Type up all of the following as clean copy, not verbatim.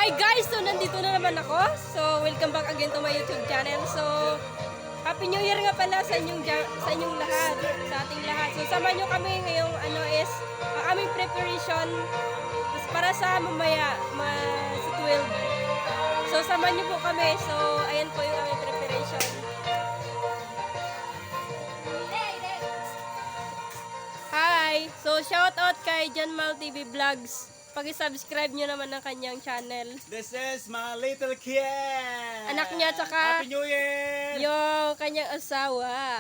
Hi guys! So nandito na naman ako. So welcome back again to my YouTube channel. So Happy New Year nga pala sa inyong lahat, sa ating lahat. So samahan nyo kami ngayong is aming preparation para sa mamaya sa 12. So samahan nyo po kami. So ayan po yung aming preparation. Hi! So shout out kay Janmal TV Vlogs. Pag-subscribe nyo naman ng kanyang channel. This is my little kid. Anak niya tsaka Happy New Year! yung kanyang asawa.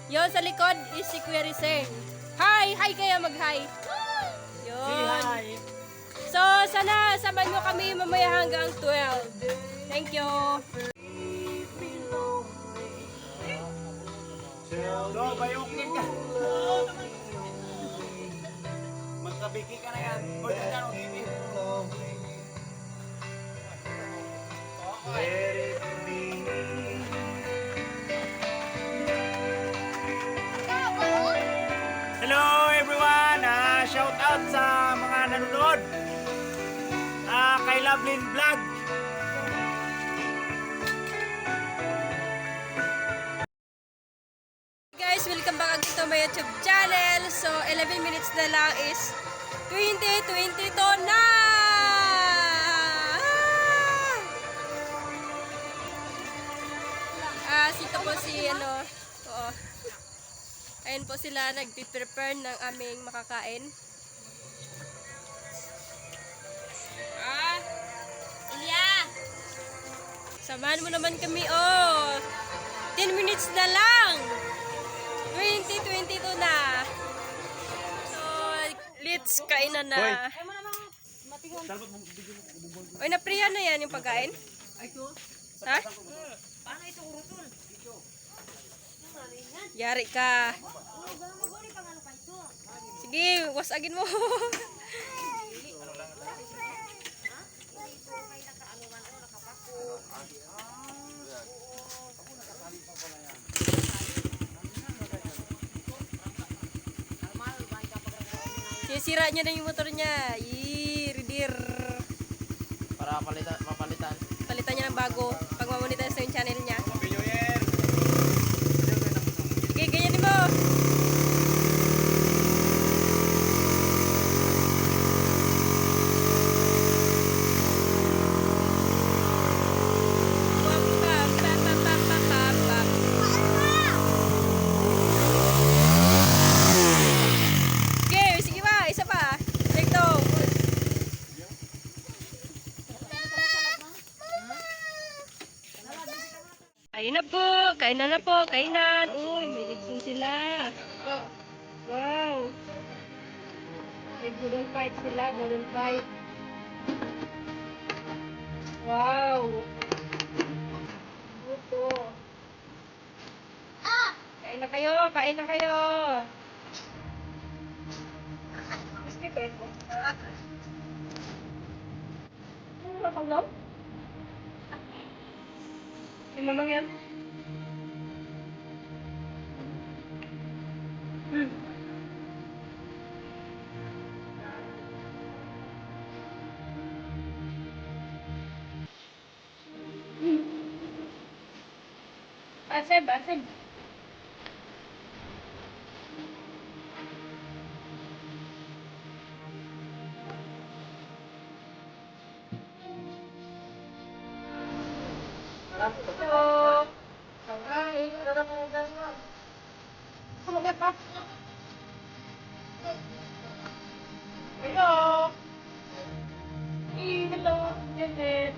Yon sa likod is si Kuya Rise. Hi! Hi kayo, mag-hi. Say Yon. hi. So, sana samahan nyo kami mamaya hanggang 12. Thank you. So, bayukin ka. Magkabiki ka na yan. Uy, dyan ang gini. Hello everyone! Shout out sa mga nanonood. Kay Lovelyn Vlog. Guys, welcome back again to my YouTube channel. So, 11 minutes na lang is 2022 na! Sito po si oo. Ayun po sila nagpi-prepare ng aming makakain. Ilya! Samahan mo naman kami, 10 minutes na lang! 2022 na! So, let's kainan na. Oy, napriya na yan yung pagkain? Ha? Yari ka. Sige, wasagin mo. Sira niya na yung motor niya. Ridir. Para papalitan. Palitan niya ng bago. Pag mamonetize yung channel niya. Happy New Year! Okay, ganyan mo. Okay, sige pa. Isa pa. Sekto. Ayun na po. Kainan na po. Kainan. Uy, may ligsin sila. Wow. May golden fight sila. Golden fight. Wow. Buto. Kain na kayo. Kain na kayo. Gusto kayo po. Ano ba pang yung mamang yan. Asib, asib. Hello. Hi. Hello. Hello. Hello. Janet.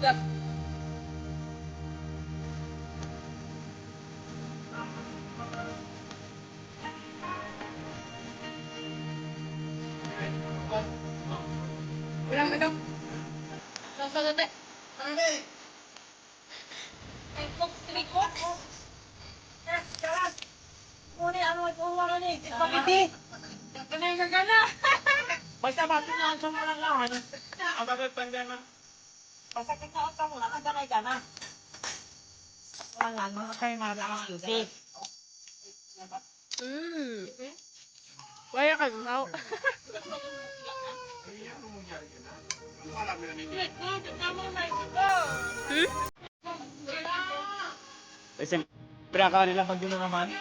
Stop. Ulang, ulang. Sasagate. Basta bakit na sa mga lang? Ang bakit pandema? Masakit na ako mo lang, ang ka na. Wala, mga kayo marami. Wala ka now. Siyempre, akala nila pag yun na naman.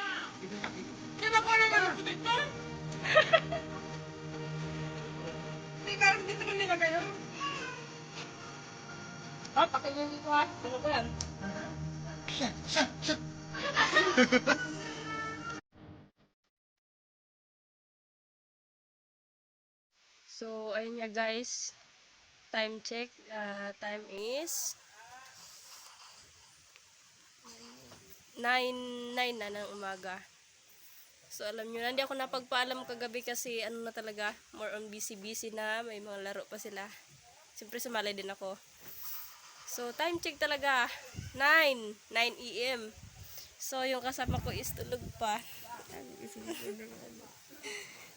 So, ayun nga guys. Time check. Time is 9 na ng umaga. So, alam nyo na, hindi ako napagpaalam kagabi kasi ano na talaga, more on busy-busy na. May mga laro pa sila. Siyempre, sumali din ako. So, time check talaga. 9 a.m. So, yung kasama ko is tulog pa.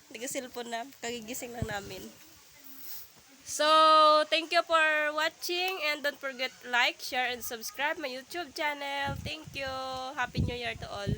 Nag-cellphone na. Kagigising lang namin. So, thank you for watching and don't forget like, share, and subscribe my YouTube channel. Thank you. Happy New Year to all.